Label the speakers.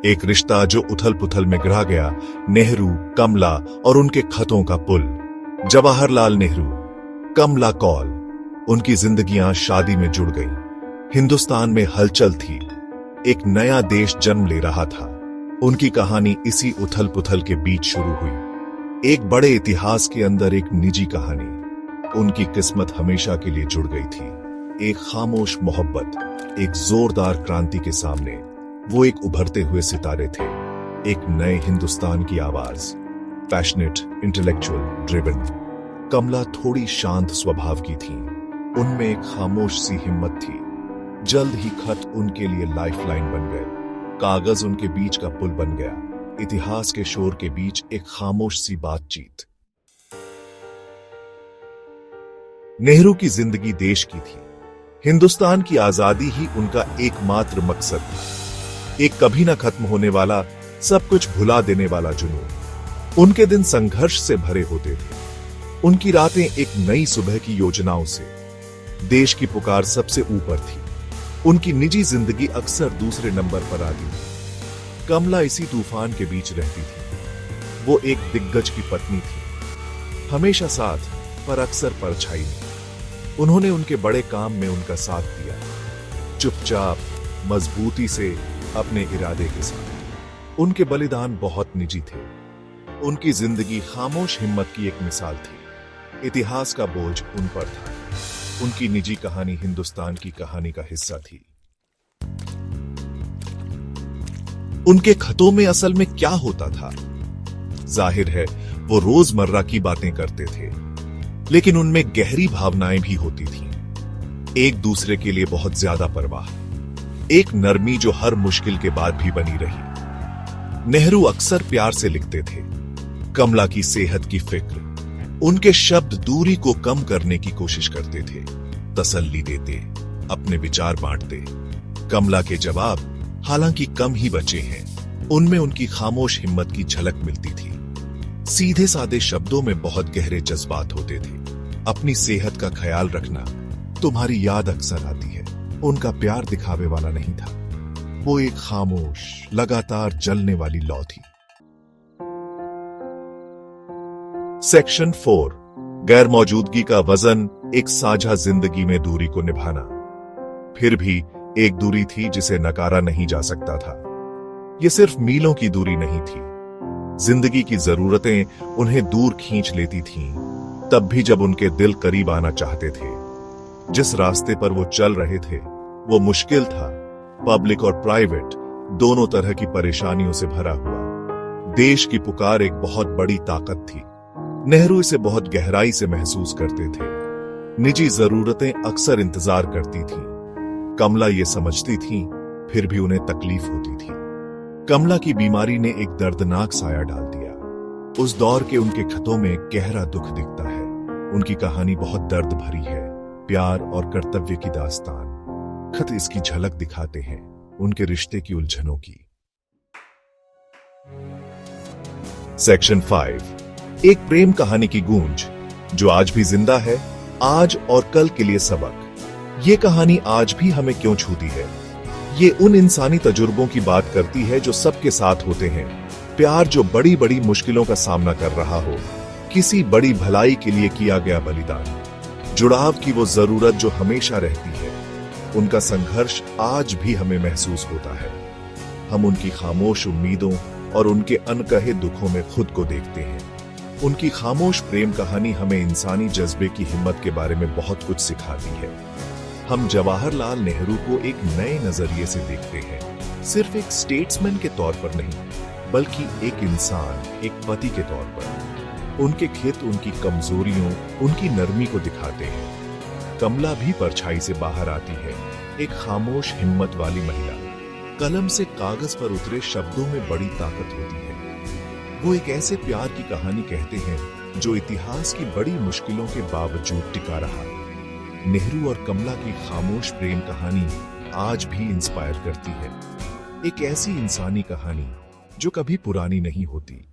Speaker 1: एक रिश्ता जो उथल पुथल में गिरा गया, नेहरू, कमला और उनके खतों का पुल। जवाहरलाल नेहरू, कमला कौल, उनकी जिंदगियां शादी में जुड़ गईं। हिंदुस्तान में हलचल थी, एक नया देश जन्म ले रहा था। उनकी कहानी इसी उथल पुथल के बीच शुरू हुई। एक बड़े इतिहास के अंदर एक निजी कहानी। उनकी किस्मत हमेशा के लिए जुड़ गई थी। एक खामोश मोहब्बत, एक जोरदार क्रांति के सामने वो एक उभरते हुए सितारे थे। एक नए हिंदुस्तान की आवाज, पैशनेट, इंटेलेक्चुअल, ड्रिवन। कमला थोड़ी शांत स्वभाव की थी। उनमें एक खामोश सी हिम्मत थी। जल्द ही खत उनके लिए लाइफलाइन बन गए। कागज उनके बीच का पुल बन गया। इतिहास के शोर के बीच एक खामोश सी बातचीत। नेहरू की जिंदगी देश की थी। हिंदुस्तान की आजादी ही उनका एकमात्र मकसद था। एक कभी ना खत्म होने वाला, सब कुछ भुला देने वाला जुनून। उनके दिन संघर्ष से भरे होते थे, उनकी रातें एक नई सुबह की योजनाओं से। देश की पुकार सबसे ऊपर थी। उनकी निजी जिंदगी अक्सर दूसरे नंबर पर आ गई। कमला इसी तूफान के बीच रहती थी। वो एक दिग्गज की पत्नी थी, हमेशा साथ, पर अक्सर परछाई में। उन्होंने उनके बड़े काम में उनका साथ दिया, चुपचाप, मजबूती से, अपने इरादे के साथ। उनके बलिदान बहुत निजी थे। उनकी जिंदगी खामोश हिम्मत की एक मिसाल थी। इतिहास का बोझ उन पर था। उनकी निजी कहानी हिंदुस्तान की कहानी का हिस्सा थी। उनके खतों में असल में क्या होता था? जाहिर है वो रोजमर्रा की बातें करते थे, लेकिन उनमें गहरी भावनाएं भी होती थीं। एक दूसरे के लिए बहुत ज्यादा परवाह, एक नरमी जो हर मुश्किल के बाद भी बनी रही। नेहरू अक्सर प्यार से लिखते थे। कमला की सेहत की फिक्र। उनके शब्द दूरी को कम करने की कोशिश करते थे, तसल्ली देते, अपने विचार बांटते। कमला के जवाब हालांकि कम ही बचे हैं, उनमें उनकी खामोश हिम्मत की झलक मिलती थी। सीधे सादे शब्दों में बहुत गहरे जज्बात होते थे। अपनी सेहत का ख्याल रखना, तुम्हारी याद अक्सर आती है। उनका प्यार दिखावे वाला नहीं था, वो एक खामोश, लगातार जलने वाली लौ थी। सेक्शन 4, गैर मौजूदगी का वजन, एक साझा जिंदगी में दूरी को निभाना। फिर भी एक दूरी थी जिसे नकारा नहीं जा सकता था। यह सिर्फ मीलों की दूरी नहीं थी। जिंदगी की जरूरतें उन्हें दूर खींच लेती थीं, तब भी जब उनके दिल करीब आना चाहते थे। जिस रास्ते पर वो चल रहे थे वो मुश्किल था, पब्लिक और प्राइवेट, दोनों तरह की परेशानियों से भरा हुआ। देश की पुकार एक बहुत बड़ी ताकत थी। नेहरू इसे बहुत गहराई से महसूस करते थे। निजी जरूरतें अक्सर इंतजार करती थीं। कमला ये समझती थीं, फिर भी उन्हें तकलीफ होती थी। कमला की बीमारी ने एक दर्दनाक साया डाल दिया। उस दौर के उनके खतों में गहरा दुख दिखता है। उनकी कहानी बहुत दर्द भरी है, प्यार और कर्तव्य की दास्तान। खत इसकी झलक दिखाते हैं, उनके रिश्ते की उलझनों की। सेक्शन 5, एक प्रेम कहानी की गूंज जो आज भी जिंदा है, आज और कल के लिए सबक। ये कहानी आज भी हमें क्यों छूती है? ये उन इंसानी तजुर्बों की बात करती है जो सबके साथ होते हैं। प्यार जो बड़ी बड़ी मुश्किलों का सामना कर रहा हो, किसी बड़ी भलाई के लिए किया गया बलिदान, जुड़ाव की वो जरूरत जो हमेशा रहती है। उनका संघर्ष आज भी हमें महसूस होता है। हम उनकी खामोश उम्मीदों और उनके अनकहे दुखों में खुद को देखते हैं। उनकी खामोश प्रेम कहानी हमें इंसानी जज्बे की हिम्मत के बारे में बहुत कुछ सिखाती है। हम जवाहरलाल नेहरू को एक नए नजरिए से देखते हैं, सिर्फ एक स्टेट्समैन के तौर पर नहीं, बल्कि एक इंसान, एक पति के तौर पर। उनके खित उनकी कमजोरियों, उनकी नरमी को दिखाते हैं। कमला भी परछाई से बाहर आती है, एक खामोश हिम्मत वाली महिला। कलम से कागज पर उतरे शब्दों में बड़ी ताकत होती है। वो एक ऐसे प्यार की कहानी कहते हैं जो इतिहास की बड़ी मुश्किलों के बावजूद टिका रहा। नेहरू और कमला की खामोश प्रेम कहानी आज भी इंस्पायर करती है। एक ऐसी इंसानी कहानी जो कभी पुरानी नहीं होती,